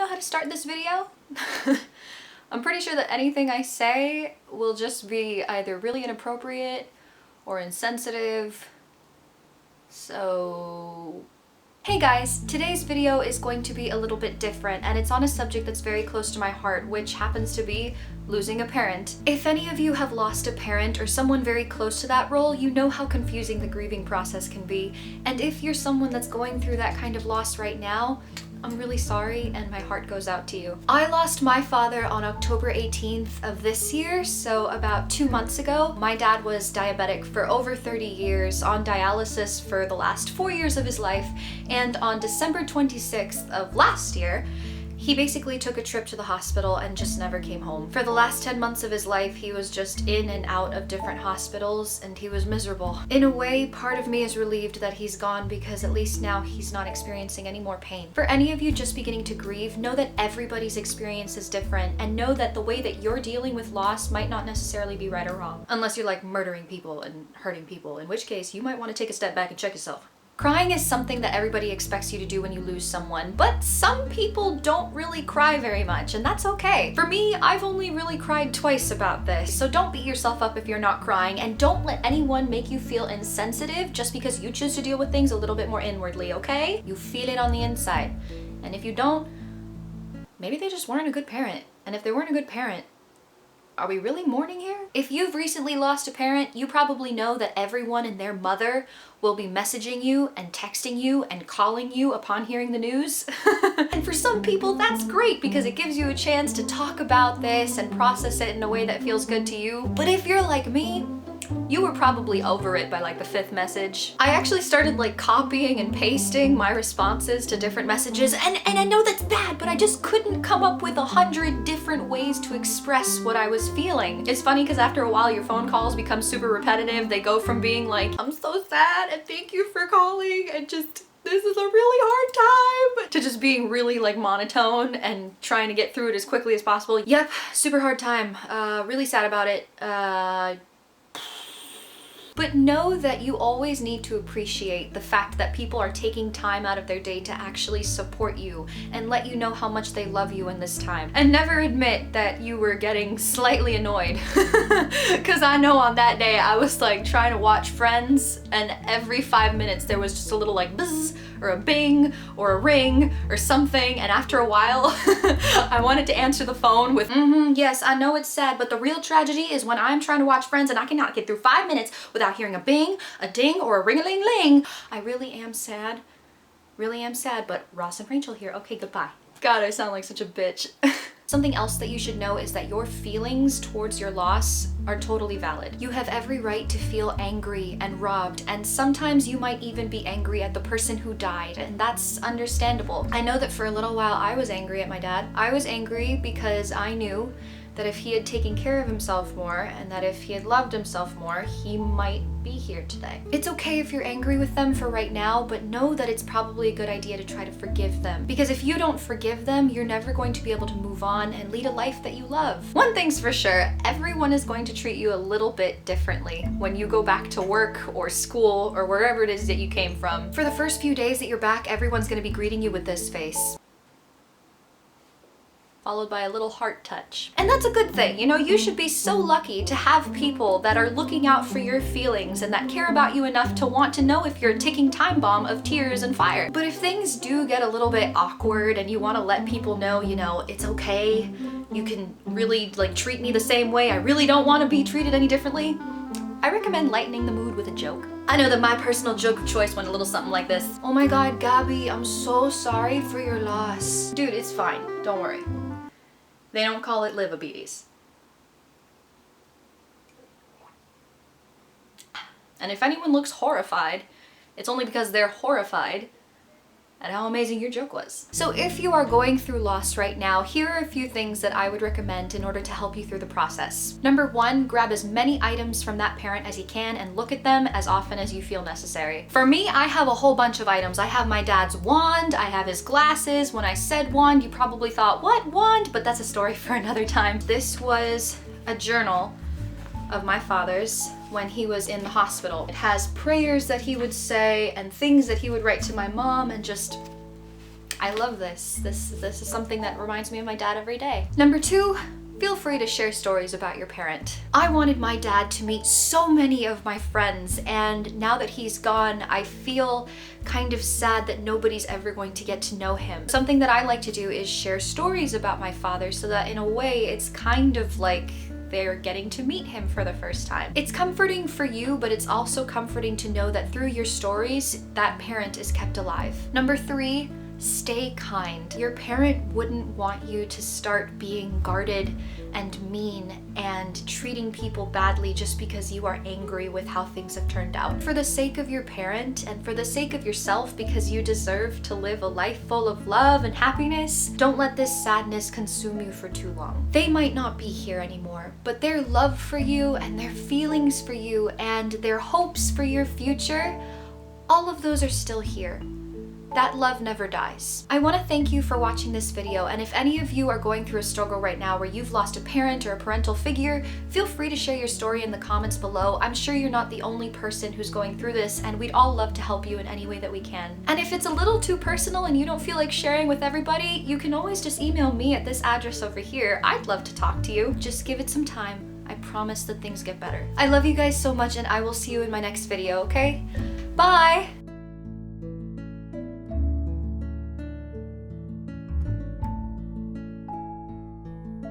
how to start this video. I'm pretty sure that anything I say will just be either really inappropriate or insensitive. So... Hey guys, today's video is going to be a little bit different, and it's on a subject that's very close to my heart, which happens to be losing a parent. If any of you have lost a parent or someone very close to that role, you know how confusing the grieving process can be. And if you're someone that's going through that kind of loss right now, I'm really sorry and my heart goes out to you. I lost my father on October 18th of this year, so about 2 months ago. My dad was diabetic for over 30 years, on dialysis for the last 4 years of his life, and on December 26th of last year, he basically took a trip to the hospital and just never came home. For the last 10 months of his life, he was just in and out of different hospitals, and he was miserable. In a way, part of me is relieved that he's gone, because at least now he's not experiencing any more pain. For any of you just beginning to grieve, know that everybody's experience is different, and know that the way that you're dealing with loss might not necessarily be right or wrong. Unless you're like murdering people and hurting people, in which case you might want to take a step back and check yourself. Crying is something that everybody expects you to do when you lose someone, but some people don't really cry very much, and that's okay. For me, I've only really cried twice about this, so don't beat yourself up if you're not crying, and don't let anyone make you feel insensitive just because you choose to deal with things a little bit more inwardly, okay? You feel it on the inside. And if you don't, maybe they just weren't a good parent. And if they weren't a good parent, are we really mourning here? If you've recently lost a parent, you probably know that everyone and their mother will be messaging you and texting you and calling you upon hearing the news. And for some people, that's great because it gives you a chance to talk about this and process it in a way that feels good to you. But if you're like me, you were probably over it by like the 5th message. I actually started like copying and pasting my responses to different messages, and I know that's bad, but I just couldn't come up with 100 different ways to express what I was feeling. It's funny because after a while your phone calls become super repetitive. They go from being like, I'm so sad and thank you for calling and just this is a really hard time, to just being really like monotone and trying to get through it as quickly as possible. Yep, super hard time. Really sad about it. But know that you always need to appreciate the fact that people are taking time out of their day to actually support you and let you know how much they love you in this time. And never admit that you were getting slightly annoyed. Because I know on that day I was like trying to watch Friends, and every 5 minutes there was just a little like buzz or a bing or a ring or something, and after a while I wanted to answer the phone with yes, I know it's sad, but the real tragedy is when I'm trying to watch Friends and I cannot get through 5 minutes without hearing a bing, a ding, or a ring-a-ling-ling. I really am sad, but Ross and Rachel here. Okay, goodbye. God, I sound like such a bitch. Something else that you should know is that your feelings towards your loss are totally valid. You have every right to feel angry and robbed, and sometimes you might even be angry at the person who died, and that's understandable. I know that for a little while I was angry at my dad. I was angry because I knew that if he had taken care of himself more, and that if he had loved himself more, he might be here today. It's okay if you're angry with them for right now, but know that it's probably a good idea to try to forgive them. Because if you don't forgive them, you're never going to be able to move on and lead a life that you love. One thing's for sure, everyone is going to treat you a little bit differently when you go back to work or school or wherever it is that you came from. For the first few days that you're back, everyone's gonna be greeting you with this face, followed by a little heart touch. And that's a good thing. You know, you should be so lucky to have people that are looking out for your feelings and that care about you enough to want to know if you're a ticking time bomb of tears and fire. But if things do get a little bit awkward and you want to let people know, you know, it's okay, you can really like treat me the same way, I really don't want to be treated any differently, I recommend lightening the mood with a joke. I know that my personal joke of choice went a little something like this. Oh my god, Gaby, I'm so sorry for your loss. Dude, it's fine. Don't worry. They don't call it livabetes. And if anyone looks horrified, it's only because they're horrified at how amazing your joke was. So if you are going through loss right now, here are a few things that I would recommend in order to help you through the process. Number 1, grab as many items from that parent as you can and look at them as often as you feel necessary. For me, I have a whole bunch of items. I have my dad's wand, I have his glasses. When I said wand, you probably thought, what wand? But that's a story for another time. This was a journal of my father's when he was in the hospital. It has prayers that he would say and things that he would write to my mom, and just I love this. This is something that reminds me of my dad every day. Number 2, feel free to share stories about your parent. I wanted my dad to meet so many of my friends, and now that he's gone, I feel kind of sad that nobody's ever going to get to know him. Something that I like to do is share stories about my father so that in a way it's kind of like they're getting to meet him for the first time. It's comforting for you, but it's also comforting to know that through your stories, that parent is kept alive. Number 3, stay kind. Your parent wouldn't want you to start being guarded and mean and treating people badly just because you are angry with how things have turned out. For the sake of your parent and for the sake of yourself, because you deserve to live a life full of love and happiness, don't let this sadness consume you for too long. They might not be here anymore, but their love for you and their feelings for you and their hopes for your future, all of those are still here. That love never dies. I want to thank you for watching this video, and if any of you are going through a struggle right now where you've lost a parent or a parental figure, feel free to share your story in the comments below. I'm sure you're not the only person who's going through this, and we'd all love to help you in any way that we can. And if it's a little too personal and you don't feel like sharing with everybody, you can always just email me at this address over here. I'd love to talk to you. Just give it some time. I promise that things get better. I love you guys so much, and I will see you in my next video, okay? Bye!